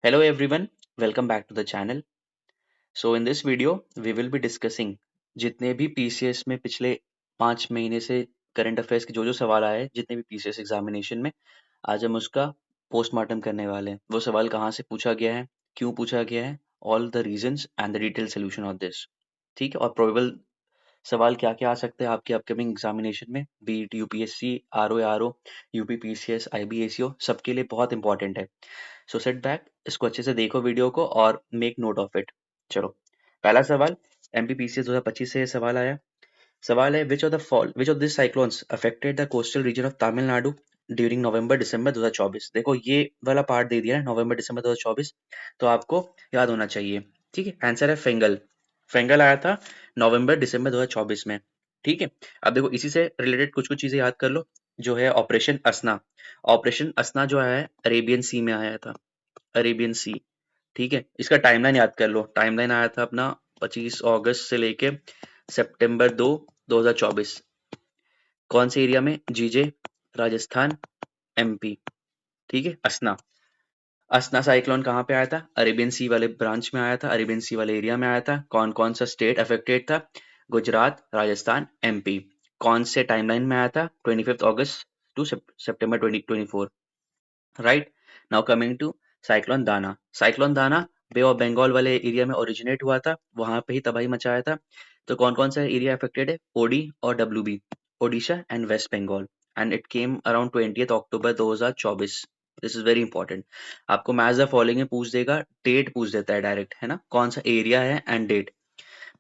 Hello everyone, welcome back to the channel. So in this video, we will be discussing जितने भी PCS में पिछले 5 महीने से करंट अफेयर्स के जो सवाल आए हैं, जितने भी PCS एग्जामिनेशन में, आज हम उसका पोस्टमार्टम करने वाले हैं। वो सवाल कहाँ से पूछा गया है, क्यों पूछा गया है, all the reasons and the detail solution of this. ठीक है, और प्रोबेबल सवाल क्या क्या आ सकते हैं आपके अपकमिंग एग्जामिनेशन में, be it UPSC, R O, UP PCS, IBACO, सबके लिए बहुत इंपॉर्टेंट है। सो सेट बैक, इसको अच्छे से देखो वीडियो को और मेक नोट ऑफ इट। चलो, पहला सवाल MPPCS 2025 से ये सवाल आया। सवाल है which of this cyclones affected the coastal region of Tamil Nadu during November December 2024। देखो ये वाला पार्ट दे दिया है नवंबर दिसंबर 2024, तो आपको याद होना चाहिए। ठीक है, आंसर है फेंगल। फेंगल आया था नवंबर दिसंबर 2024 में। ठीक है, अब देखो इसी से रिलेटेड कुछ कुछ चीजें याद कर लो। जो है ऑपरेशन असना, ऑपरेशन असना जो है अरेबियन सी में आया था, अरेबियन सी। ठीक है, इसका टाइमलाइन याद कर लो। टाइमलाइन आया था अपना 25 अगस्त से लेके सितंबर 2 2024। कौन से एरिया में? जीजे, राजस्थान, MP। ठीक है, असना, असना साइक्लोन कहाँ पे आया था? अरेबियन सी वाले ब्रांच में आया था, अरेबियन सी वाले एरिया में आया था। कौन कौन सा स्टेट अफेक्टेड था? गुजरात, राजस्थान, MP। कौन से टाइमलाइन में आया था? 25 August to September 2024। Right. Now coming to cyclone Dana. Cyclone Dana bay of Bengal वाले एरिया में ओरिजिनेट हुआ था, वहां पे ही तबाही मचाया था। तो कौन कौन सा एरिया अफेक्टेड है? ओडी और WB, Odisha and West Bengal. And it came around 20 October 2024। This is very important. आपको मैच द फॉलोइंग में पूछ देगा, डेट पूछ देता है डायरेक्ट, है ना, कौन सा एरिया है एंड डेट।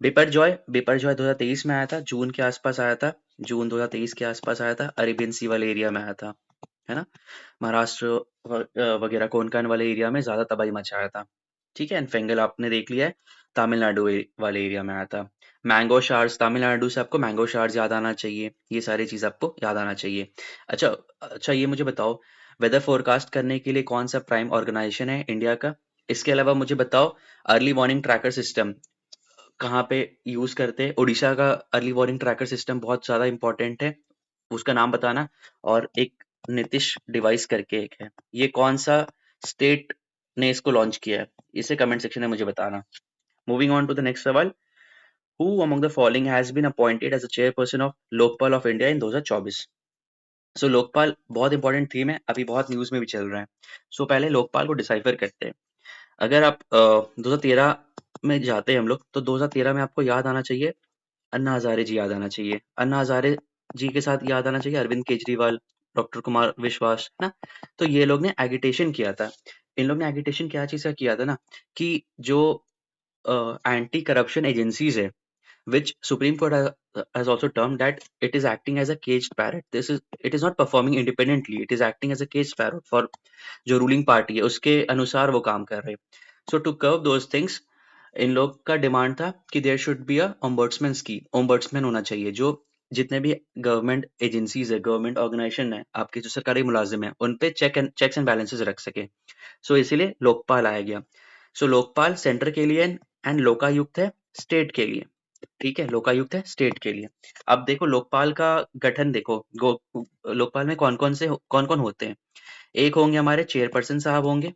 बिपरजॉय 2023 में आया था, जून के आसपास आया था। जून 2023 के आसपास आया था, अरेबियन सी वाले एरिया में आया था, है ना। महाराष्ट्र वगैरह कोंकण वाले एरिया में ज्यादा तबाही मचाया था। ठीक है, एंड फेंगल आपने देख लिया है, तमिलनाडु वाले एरिया में आया था। मैंगो शार्स, तमिलनाडु से आपको मैंगो शार्स याद आना चाहिए। ये सारी चीज आपको याद आना चाहिए। अच्छा, अच्छा ये मुझे बताओ, वेदर फोरकास्ट करने के लिए कौन सा प्राइम ऑर्गेनाइजेशन है इंडिया का? इसके अलावा मुझे बताओ, अर्ली वार्निंग ट्रैकर सिस्टम कहाँ पे यूज करते हैं? उड़ीसा का अर्ली वार्निंग ट्रैकर सिस्टम बहुत ज्यादा इंपॉर्टेंट है, उसका नाम बताना। और एक नीतिश डिवाइस करके एक है, ये कौन सा स्टेट ने इसको लॉन्च किया है? इसे कमेंट सेक्शन में मुझे बताना। Moving on to the next सवाल, who among the following has been appointed as a chairperson of Lokpal of India in 2024? So Lokpal बहुत इंपॉर्टेंट थीम है, अभी बहुत न्यूज में भी चल रहा है। सो पहले लोकपाल को डिसाइफर करते हैं। अगर आप 2013 में जाते हैं हम लोग, तो 2013 में आपको याद आना चाहिए, अन्ना हजारे जी याद आना चाहिए। अन्ना हजारे जी के साथ याद आना चाहिए अरविंद केजरीवाल, डॉक्टर कुमार विश्वास, है ना। तो ये लोग ने एगिटेशन किया था। इन लोग ने एगिटेशन क्या चीज का किया था ना, कि जो एंटी करप्शन एजेंसीज है, which Supreme Court has also termed that it is acting as a caged parrot. It is not performing independently. It is acting as a caged parrot for जो रूलिंग पार्टी है उसके अनुसार वो काम कर रहे हैं। So to curb those things, इन लोग का डिमांड था कि there should be a ombudsman scheme. Ombudsman होना चाहिए जो जितने भी गवर्नमेंट एजेंसीज है, गवर्नमेंट ऑर्गेनाइजेशन है, आपके जो सरकारी मुलाजिम है, उन पे चेक्स एंड बैलेंसेस रख सके। सो इसीलिए लोकपाल आया गया। सो लोकपाल सेंटर के लिए एंड लोकायुक्त है स्टेट के लिए। ठीक है, लोकायुक्त है स्टेट के लिए। अब देखो लोकपाल का गठन देखो, लोकपाल में कौन कौन होते हैं? एक होंगे हमारे चेयरपर्सन साहब होंगे,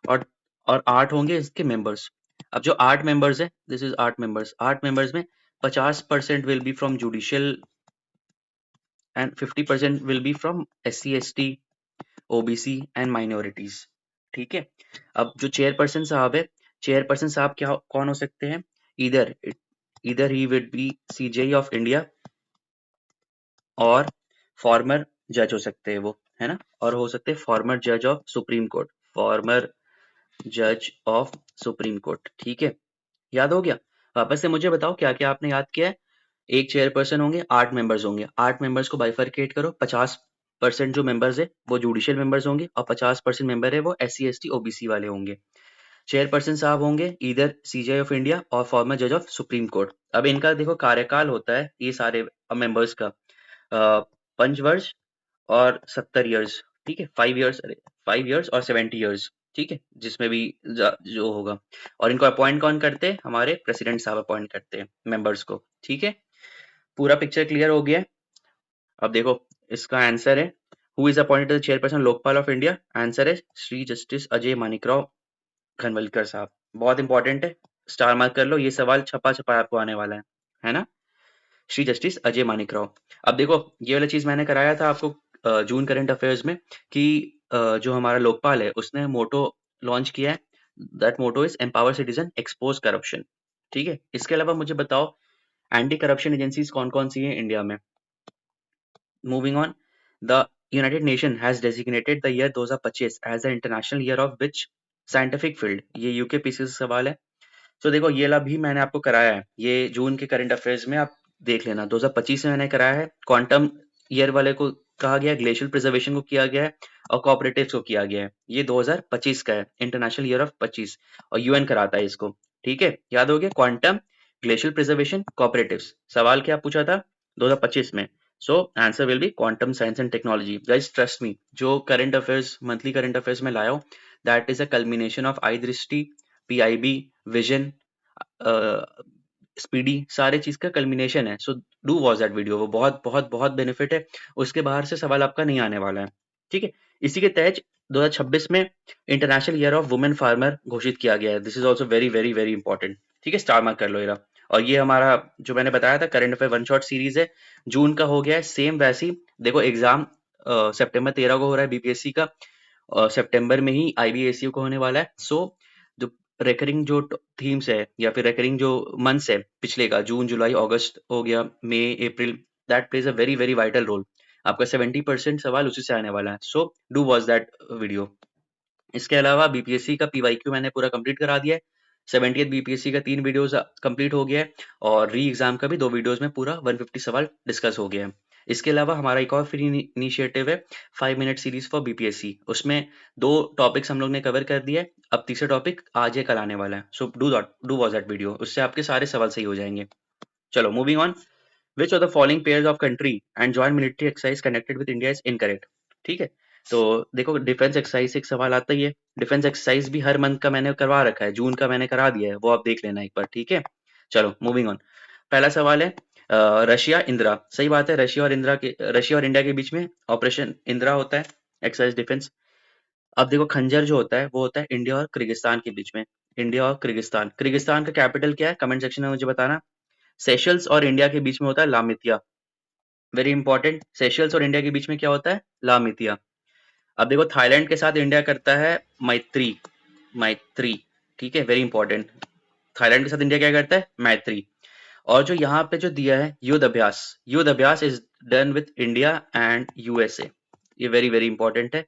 और 8 होंगे इसके मेंबर्स। अब जो 8 मेंबर्स है, दिस इज 8 मेंबर्स में 50% will be from judicial and 50% will be from SC ST, OBC and minorities. ठीक है, अब जो चेयरपर्सन साहब है, चेयरपर्सन साहब क्या कौन हो सकते हैं? इधर इधर he will be CJI of India, और फॉर्मर जज हो सकते हैं वो, है ना, और हो सकते हैं फॉर्मर जज ऑफ सुप्रीम कोर्ट, फॉर्मर जज ऑफ सुप्रीम कोर्ट। ठीक है, याद हो गया? वापस से मुझे बताओ क्या क्या आपने याद किया है। एक चेयरपर्सन होंगे, 8 मेंबर्स होंगे। 8 मेंबर्स को बाइफरकेट करो, 50% जो मेंबर्स है वो जुडिशियल मेंबर्स होंगे, और 50% मेंबर है वो SC ST OBC वाले होंगे। चेयरपर्सन साहब होंगे इधर CJI ऑफ इंडिया और फॉर्मर जज ऑफ सुप्रीम कोर्ट। अब इनका देखो कार्यकाल होता है ये सारे मेंबर्स का, 5 वर्ष और 70 ईयर्स। ठीक है, 5 ईयर्स, 5 ईयर्स और 70 ईयर्स। ठीक है, जिसमें भी जो होगा। और इनको अपॉइंट कौन करते हैं? हमारे प्रेसिडेंट साहब अपॉइंट करते हैं मेंबर्स को। ठीक है, पूरा पिक्चर क्लियर हो गया है। अब देखो इसका आंसर है, who is appointed chairperson Lokpal of India? Answer है श्री जस्टिस अजय मानिकराव खनवलकर साहब, बहुत इंपॉर्टेंट है, स्टार मार्क कर लो, ये सवाल छपा छपा आपको आने वाला है ना। श्री जस्टिस अजय मानिक राव। अब देखो ये वाला चीज मैंने कराया था आपको जून करंट अफेयर्स में कि जो हमारा लोकपाल है उसने मोटो लॉन्च किया है, that motto is empower citizen expose corruption. ठीक है, इसके अलावा मुझे बताओ एंटी करप्शन एजेंसीज कौन कौन सी हैं इंडिया में। Moving on, the United Nation has designated the year 2025 as the international year of which scientific field. ये यूके पीसी से सवाल है। तो देखो ये ला भी मैंने आपको कराया है, ये जून के करंट अफेयर्स में आप देख लेना। 2025 में मैंने कराया है, क्वांटम ईयर वाले को कहा गया है, ग्लेशियल प्रिजर्वेशन को किया गया है और कोऑपरेटिव्स को किया गया है। ये 2025 का है, इंटरनेशनल ईयर ऑफ 25, और यूएन कराता है इसको। ठीक है, याद हो गया, क्वांटम, ग्लेशियल प्रिजर्वेशन, कोऑपरेटिव्स। सवाल क्या पूछा था 2025 में? So answer will be quantum science and technology. Guys trust me, जो current affairs, monthly current affairs में लाया हूं, that is a culmination of I Drishti, PIB, Vision, Speedy, सारे चीज का कल्मिनेशन है। So do watch that video, वो बहुत बहुत बहुत बेनिफिट है, उसके बाहर से सवाल आपका नहीं आने वाला है। ठीक है, इसी के तहत 2026 में international year of women farmer घोषित किया गया है। This is also very very very important. ठीक है, स्टार मार्क कर लो इरा। और ये हमारा जो मैंने बताया था current affair one shot series है, जून का हो गया है सेम वैसी। देखो एग्जाम सितंबर 13 को हो रहा है बीपीएससी का, और सितंबर में ही आईबीएसयू को होने वाला है। सो जो रेकरिंग जो थीम्स है या फिर रेकरिंग जो मंथ्स है पिछले का, जून जुलाई अगस्त हो गया, मई अप्रैल, that plays a very very vital role. आपका 70% सवाल उसी से आने वाला है। So do watch that video. इसके अलावा बीपीएससी का पीवाईक्यू मैंने पूरा कंप्लीट करा दिया है। 70th बीपीएससी का 3 वीडियोस कंप्लीट हो गया है, और री एग्जाम का भी 2 वीडियोस में पूरा 150 सवाल डिस्कस हो गया है। इसके अलावा हमारा एक और फ्री इनिशिएटिव है 5 मिनट सीरीज फॉर बीपीएससी, उसमें 2 टॉपिक्स हम लोग ने कवर कर दिया है, अब तीसरा टॉपिक आज या कल आने वाला है। So do watch that video, उससे आपके सारे सवाल सही हो जाएंगे। चलो moving on, which of the following pairs of country and joint military exercise connected with India is incorrect. ठीक है, तो देखो डिफेंस एक्सरसाइज से एक सवाल आता ही है, डिफेंस एक्सरसाइज भी हर मंथ का मैंने करवा रखा है, जून का मैंने करा दिया है, वो आप देख लेना एक बार। ठीक है, चलो मूविंग ऑन। पहला सवाल है रशिया इंदिरा, सही बात है, रशिया और इंडिया के बीच में ऑपरेशन इंदिरा होता है, एक्सरसाइज डिफेंस। अब देखो खंजर जो होता है वो होता है इंडिया और किर्गिस्तान के बीच में। इंडिया और किर्गिस्तान, किर्गिस्तान का कैपिटल क्या है कमेंट सेक्शन में मुझे बताना। सेशल्स और इंडिया के बीच में होता है लामितिया, वेरी इंपॉर्टेंट। सेशल्स और इंडिया के बीच में क्या होता है? लामितिया। अब देखो थाईलैंड के साथ इंडिया करता है मैत्री, मैत्री। ठीक है, वेरी इंपॉर्टेंट। थाईलैंड के साथ इंडिया क्या करता है? मैत्री। और जो यहाँ पे जो दिया है युद्ध अभ्यास is done with India and USA, ये वेरी वेरी इंपॉर्टेंट है।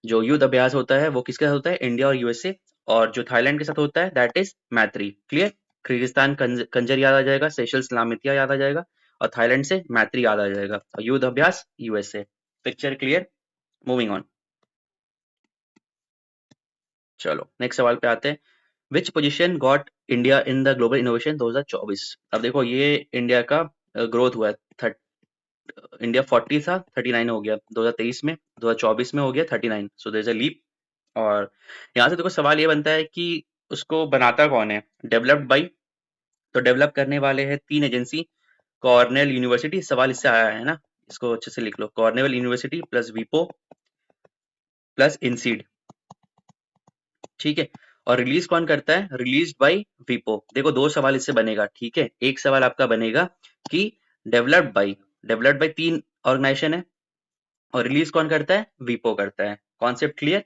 जो युद्ध अभ्यास होता है वो किसके साथ होता है? इंडिया और यूएसए। और जो थाईलैंड के साथ होता है दैट इज मैत्री। क्लियर, किर्गिस्तान कंजर याद आ जाएगा, सेशल्स लामितिया याद आ जाएगा, और थाईलैंड से मैत्री याद आ जाएगा, और युद्ध अभ्यास USA. Picture clear, moving on. चलो नेक्स्ट सवाल पे आते हैं, which position got India in the global innovation 2024। अब देखो ये इंडिया का ग्रोथ हुआ है, इंडिया 40 था 39 हो गया 2023 में, 2024 में हो गया 39, so there is a leap. और यहाँ से देखो सवाल ये बनता है कि उसको बनाता कौन है? डेवलप्ड बाई, तो डेवलप करने वाले हैं 3 एजेंसी, कॉर्नेल यूनिवर्सिटी, सवाल इससे आया है ना, इसको अच्छे से लिख लो, कॉर्नेल यूनिवर्सिटी प्लस विपो प्लस इंसीड। ठीक है, और रिलीज कौन करता है? रिलीज बाय विपो। देखो 2 सवाल इससे बनेगा। ठीक है, एक सवाल आपका बनेगा कि डेवलप्ड बाय 3 ऑर्गेनाइजेशन है, और रिलीज कौन करता है? विपो करता है। Concept clear.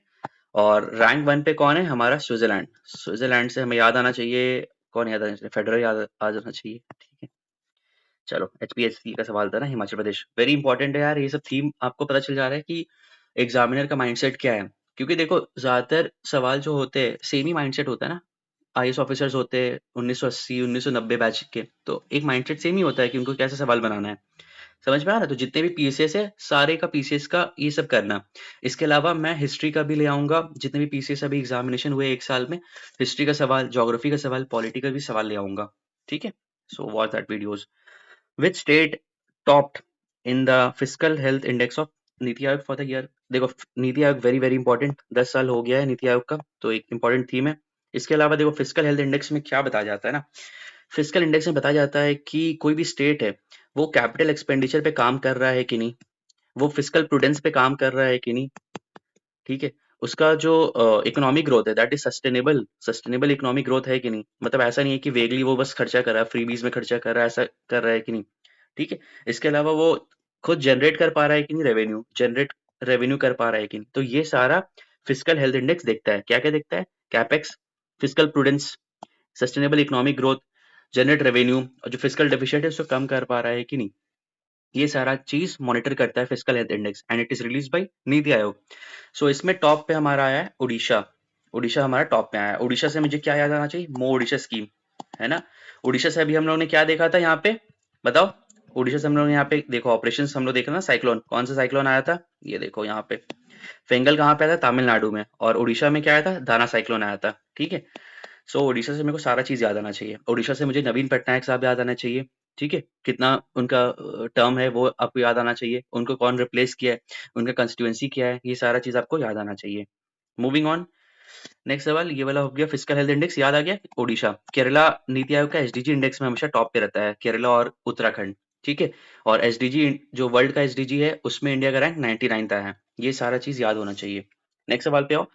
और रैंक 1 पे कौन है? हमारा स्विट्जरलैंड। स्विट्जरलैंड से हमें याद आना चाहिए, कौन याद आना चाहिए? फेडरल याद आ जाना चाहिए। ठीक है, चलो एचपीएससी का सवाल था ना, हिमाचल प्रदेश, वेरी इंपॉर्टेंट है यार, ये सब थीम आपको पता चल जा रहा है कि एग्जामिनर का माइंडसेट क्या है। क्योंकि देखो ज्यादातर सवाल जो होते हैं सेम ही माइंडसेट होता है ना, आईएएस ऑफिसर्स होते हैं 1980 1990 बैच के, तो एक माइंडसेट सेम ही होता है कि उनको कैसे सवाल बनाना है। समझ में आ रहा है? तो जितने भी पीसीएस है सारे का पीसीएस का ये सब करना। इसके अलावा मैं हिस्ट्री का भी ले आऊंगा, जितने भी पीसीएस अभी एग्जामिनेशन हुए एक साल में, हिस्ट्री का सवाल, ज्योग्राफी का सवाल, पॉलिटी का भी सवाल ले आऊंगा। ठीक है, so watch that videos. Which state topped in the fiscal health index of NITI Aayog for the year? देखो NITI Aayog very very important, 10 साल हो गया है नीति आयोग का, तो एक इंपॉर्टेंट थीम है। इसके अलावा देखो फिजिकल हेल्थ इंडेक्स में क्या बताया जाता है ना, फिजिकल इंडेक्स में बताया जाता है कि कोई भी स्टेट है वो कैपिटल एक्सपेंडिचर पे काम कर रहा है कि नहीं, वो फिजिकल प्रूडेंस पे काम कर रहा है कि नहीं। ठीक है, उसका जो इकोनॉमिक ग्रोथ है that is sustainable economic growth है कि नहीं, मतलब ऐसा नहीं है कि वेगली वो बस खर्चा कर रहा है, फ्रीबीज में खर्चा कर रहा है, ऐसा कर रहा है कि नहीं, ठीक है। इसके अलावा वो खुद जनरेट कर पा रहा है कि नहीं, रेवेन्यू कर पा रहा है कि नहीं, तो ये सारा फिजिकल हेल्थ इंडेक्स देखता है। क्या क्या देखता है? Capex, physical prudence, sustainable economic growth, generate revenue, और जो फिजिकल डेफिशिएंट है उसको कम कर पा रहा है कि नहीं, ये सारा चीज मॉनिटर करता है physical health index, and it is release by NITI Aayog. सो इसमें टॉप पे हमारा आया है उड़ीसा। उड़ीसा हमारा टॉप पे आया है। उड़ीसा से मुझे क्या याद आना चाहिए? मो उड़ीसा स्कीम, है ना। उड़ीसा से अभी हम लोगों ने क्या देखा था यहाँ पे, बताओ। उड़ीसा से हम लोग ने यहाँ पे देखो ऑपरेशन हम लोग देखा ना, साइक्लोन, कौन सा साइक्लोन आया था, ये देखो यहाँ पे। फेंगल कहाँ पे आया था? तमिलनाडु में। और उड़ीसा में क्या आया था? दाना साइक्लोन आया था, ठीक है। सो उड़ीसा से मेरे को सारा चीज याद आना चाहिए। उड़ीसा से मुझे नवीन पटनायक साहब याद आना चाहिए, ठीक है। कितना उनका टर्म है वो आपको याद आना चाहिए, उनको कौन रिप्लेस किया है, उनका कंस्टिट्यूएंसी क्या है, ये सारा चीज आपको याद आना चाहिए। मूविंग ऑन, नेक्स्ट सवाल ये वाला हो गया, फिजिकल हेल्थ इंडेक्स याद आ गया। उड़ीसा, केरला नीति आयोग का एसडीजी इंडेक्स में हमेशा टॉप पे रहता है, केरला और उत्तराखंड, ठीक है। और एसडीजी जो वर्ल्ड का एसडीजी है उसमें इंडिया का रैंक 99 है। ये सारा चीज याद होना चाहिए। नेक्स्ट सवाल पे आओ।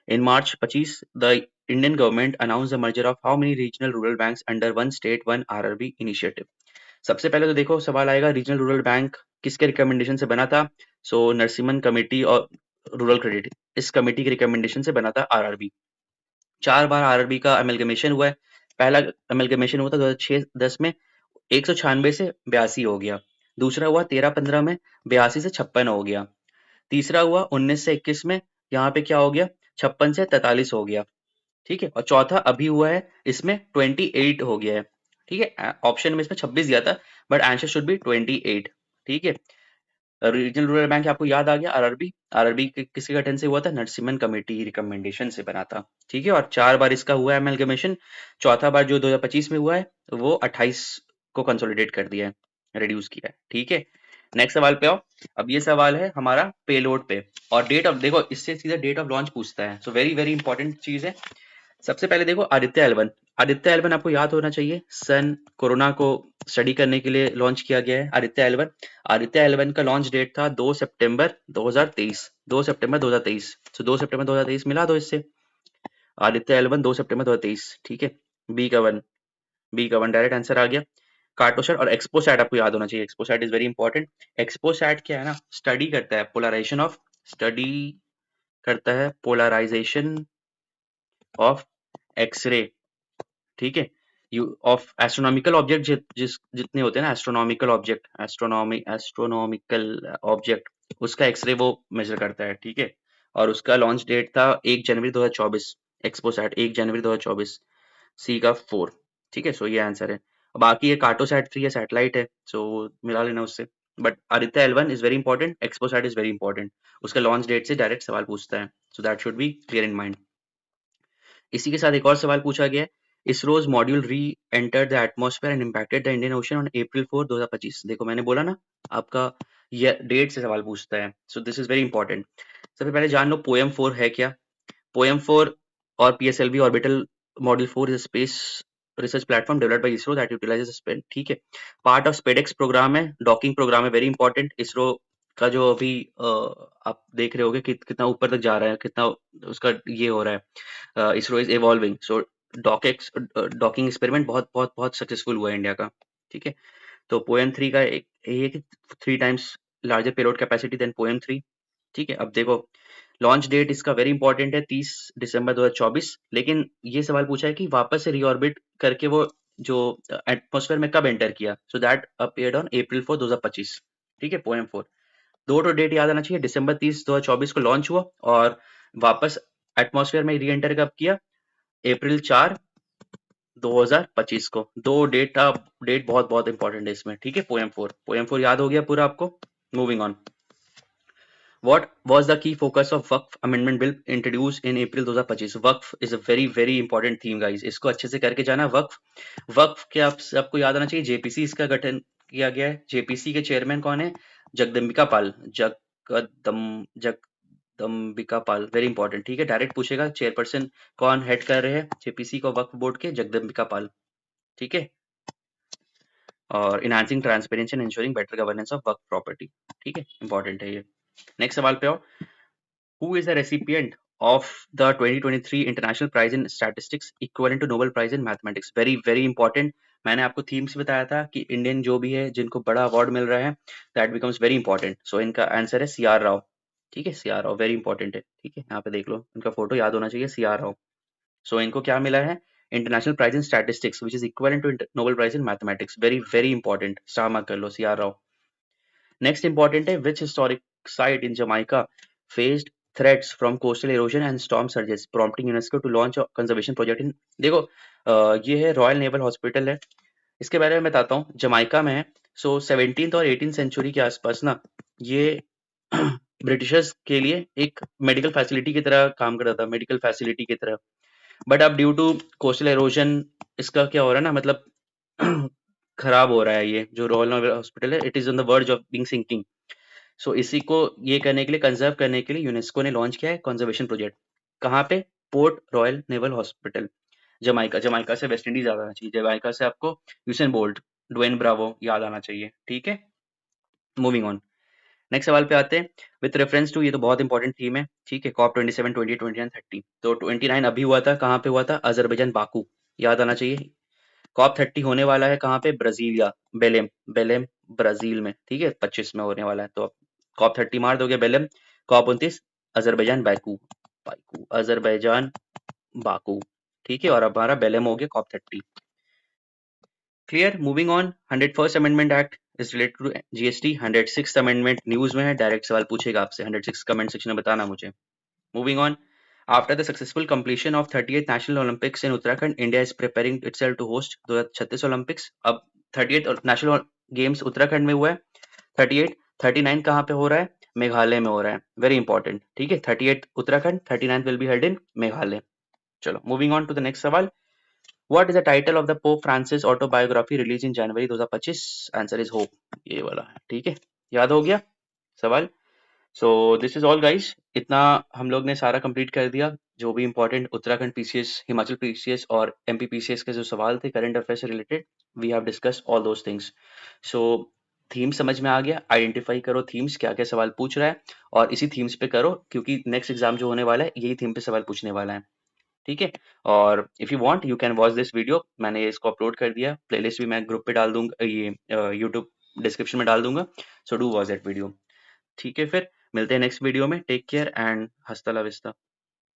इन मार्च 25 the Indian government announce the merger of how many regional rural banks under one state one RRB initiative. सबसे पहले तो देखो सवाल आएगा, रीजनल रूरल बैंक किसके रिकमेंडेशन से बना था? सो नरसिम्हन कमेटी और रूरल क्रेडिट, इस कमेटी के रिकमेंडेशन से बना था आरआरबी। 4 बार आरआरबी का अमेलगमेशन हुआ है। पहला अमेलगमेशन हुआ था 2006-10 में, 196 से 82 हो गया। दूसरा हुआ 13-15 में, 82 से 56 हो गया। तीसरा हुआ 19 से 21 में, यहाँ पे क्या हो गया, 56 से 43 हो गया, ठीक है। और चौथा अभी हुआ है, इसमें 28 हो गया है, ठीक है। ऑप्शन में इसमें 26 दिया था, बट आंसर शुड बी 28, ठीक है। रीजनल रूरल बैंक आपको याद आ गया, आरआरबी। आरआरबी किसके गठन से हुआ था? नरसिम्हन कमेटी रिकमेंडेशन से बना था, ठीक है। और 4 बार इसका हुआ है अमेलगमेशन। चौथा बार जो 2025 में हुआ है वो 28 को कंसोलिडेट कर दिया है, रिड्यूस किया है, ठीक है। नेक्स्ट सवाल पे आओ। अब ये सवाल है हमारा पेलोड पे, और डेट ऑफ, देखो इससे सीधा डेट ऑफ लॉन्च पूछता है, सो वेरी वेरी इंपॉर्टेंट चीज है। सबसे पहले देखो आदित्य एल1। आदित्य एल1 आपको याद होना चाहिए, सन कोरोना को स्टडी करने के लिए लॉन्च किया गया है आदित्य एल1। आदित्य एल1 का लॉन्च डेट था 2 सितंबर 2023, 2 सितंबर 2023। सो 2 सितंबर 2023 मिला दो इससे, आदित्य एल1 2 सितंबर 2023, ठीक है। बी का वन डायरेक्ट आंसर आ गया। कार्टोसैट और एक्सपोसैट आपको याद होना चाहिए, XPoSat is very important. XPoSat क्या है ना, स्टडी करता है पोलराइजेशन ऑफ एक्सरे, ठीक है। यू ऑफ एस्ट्रोनॉमिकल ऑब्जेक्ट, जितने होते हैं ना एस्ट्रोनॉमिकल ऑब्जेक्ट, एस्ट्रोनॉमिकल ऑब्जेक्ट, उसका एक्सरे वो मेजर करता है, ठीक है। और उसका लॉन्च डेट था 1 जनवरी 2024, एक्सपोसैट 1 जनवरी 2024, सी का 4, ठीक है। सो ये आंसर है। बाकी ये कार्टोसैट 3 है, सैटेलाइट है, सो मिला लेना उससे। But Aditya L1 is very important, XPoSat is very important, उसका लॉन्च डेट से डायरेक्ट सवाल पूछता है, so that should be clear in mind. इसी के साथ एक और सवाल पूछा गया है, इसरोज मॉड्यूल री enter the atmosphere and impacted the Indian ocean on April 4, 2025। देखो मैंने बोला ना, आपका ये डेट से सवाल पूछता है, so this is very important. सबसे पहले जान लो पोएम 4 है क्या। पोएम 4 और PSLV orbital module 4 is space research platform developed by ISRO that utilises space, ठीक है। पार्ट ऑफ स्पेडेक्स प्रोग्राम है, डॉकिंग प्रोग्राम है, वेरी इंपॉर्टेंट। इसरो का जो अभी आप देख रहे होगे कि कितना ऊपर तक जा रहा है, कितना उसका ये हो रहा है, ISRO is evolving. So docking experiment बहुत बहुत बहुत सक्सेसफुल हुआ है इंडिया का, ठीक है। तो पोएम 3 का एक ये है कि 3 times larger payload capacity than POEM 3, ठीक है। अब देखो लॉन्च डेट इसका वेरी इंपॉर्टेंट है 30 दिसंबर 2024, लेकिन ये सवाल पूछा है कि वापस से रीऑर्बिट करके वो जो एटमॉस्फेयर में कब एंटर किया, so that appeared on April 4, 2025, ठीक है। पोएम 4 दो तो डेट याद आना चाहिए, दिसंबर 30 2024 को लॉन्च हुआ, और वापस एटमॉस्फेयर में री एंटर कब किया, April 4 2025 को। दो डेट बहुत बहुत इंपॉर्टेंट है इसमें, ठीक है। पोएम 4 याद हो गया पूरा आपको। Moving on, What was the key focus of Waqf amendment bill introduced in April 2025? Waqf is a very very important theme guys, इसको अच्छे से करके जाना। वक्फ के आप सबको याद आना चाहिए, जेपीसी इसका गठन किया गया है। जेपीसी के चेयरमैन कौन है? जगदम्बिका पाल, जगदम्बिका पाल, वेरी इंपॉर्टेंट, ठीक है। डायरेक्ट पूछेगा चेयरपर्सन कौन हेड कर रहे हैं जेपीसी को, वक्फ बोर्ड के, जगदम्बिका पाल, ठीक है। और enhancing transparency and ensuring better governance of Waqf property, ठीक है, इंपॉर्टेंट है ये। नेक्स्ट सवाल पे आओ। Who is the recipient of the 2023 International Prize in Statistics equivalent to Nobel Prize in Mathematics. Very very important. मैंने आपको थीम्स बताया था कि इंडियन जो भी है जिनको बड़ा अवार्ड मिल रहा है that becomes very important. So इनका आंसर है सी आर राव. ठीक है, C are Rao very important है. ठीक है, यहाँ पे देख लो, इनका फोटो याद होना चाहिए, सी आर राव. सो इनको क्या मिला है? International prize in statistics which is equal to Nobel prize in mathematics. Very very important, star mark कर लो, C are Rao. Next important है which historic site in Jamaica faced threats from coastal erosion and storm surges prompting UNESCO to launch conservation project in. देखो ये है royal naval hospital है. इसके बारे में बताता हूँ, जमाइका में है. सो 17th और 18th सेंचुरी के आसपास ना ये ब्रिटिशर्स के लिए एक मेडिकल फैसिलिटी की तरह काम करता था, मेडिकल फैसिलिटी की तरह. बट अब ड्यू टू कोस्टल एरोजन इसका क्या हो रहा है ना, मतलब खराब हो रहा है. ये जो रॉयल नेवल हॉस्पिटल है it is on the verge of being sinking. So इसी को ये करने के लिए, कंजर्व करने के लिए यूनेस्को ने लॉन्च किया है कंजर्वेशन प्रोजेक्ट. कहाँ पे? Port royal naval hospital, Jamaica. Jamaica से वेस्ट इंडीज याद आना चाहिए, जमाइका से आपको यूसेन बोल्ट, ड्वेन ब्रावो याद आना चाहिए. ठीक है, मूविंग ऑन. नेक्स्ट सवाल पे आते हैं. विथ रेफरेंस टू, ये तो बहुत इंपॉर्टेंट थीम है. ठीक है, कॉप 27, 20, 29, 30. तो 29 अभी हुआ था, कहाँ पे हुआ था? अजरबैजान, बाकू, याद आना चाहिए. कॉप 30 होने वाला है कहाँ पे? ब्राजीलिया, बेलेम. बेलेम ब्राजील में. ठीक है, 25 में होने वाला है. तो कॉप 30 मार दोगे Belem. COP 29 Azerbaijan, Baku. Baku, Azerbaijan, Baku. ठीक है, और अब हमारा बेलेम हो गया COP 30. Clear. Moving on. 101st amendment act is related to GST. 106th amendment news में है, डायरेक्ट सवाल पूछेगा आपसे. 106 कमेंट सेक्शन में बताना मुझे. Moving on. After the successful completion of 38th National Olympics in Uttarakhand, India is preparing itself to host 2036 Olympics. अब 38th national games Uttarakhand में हुआ है. 38, 39 कहाँ पे हो रहा है? मेघालय में हो रहा है. Very important. ठीक है, 38 Uttarakhand, 39 will be held in Meghalaya. चलो, moving on to the next सवाल. What is the title of the Pope Francis autobiography released in January 2025? Answer is Hope. ये वाला है. ठीक है, याद हो गया सवाल. So this is all guys. इतना हम लोग ने सारा कंप्लीट कर दिया. जो भी important Uttarakhand PCS, Himachal PCS और एमपी पीसीएस के जो सवाल थे करंट अफेयर से related, we have discussed all those things. So theme समझ में आ गया. आइडेंटिफाई करो थीम्स, क्या क्या सवाल पूछ रहा है, और इसी थीम्स पे करो, क्योंकि नेक्स्ट एग्जाम जो होने वाला है यही थीम पे सवाल पूछने वाला है. ठीक है, और if you want you can watch this video. मैंने इसको अपलोड कर दिया, प्लेलिस्ट भी मैं ग्रुप पे डाल दूंगा, ये यूट्यूब डिस्क्रिप्शन में डाल दूंगा. सो डू वॉच दैट वीडियो. ठीक है, फिर मिलते हैं नेक्स्ट वीडियो में. टेक केयर एंड हस्ता ला विस्ता.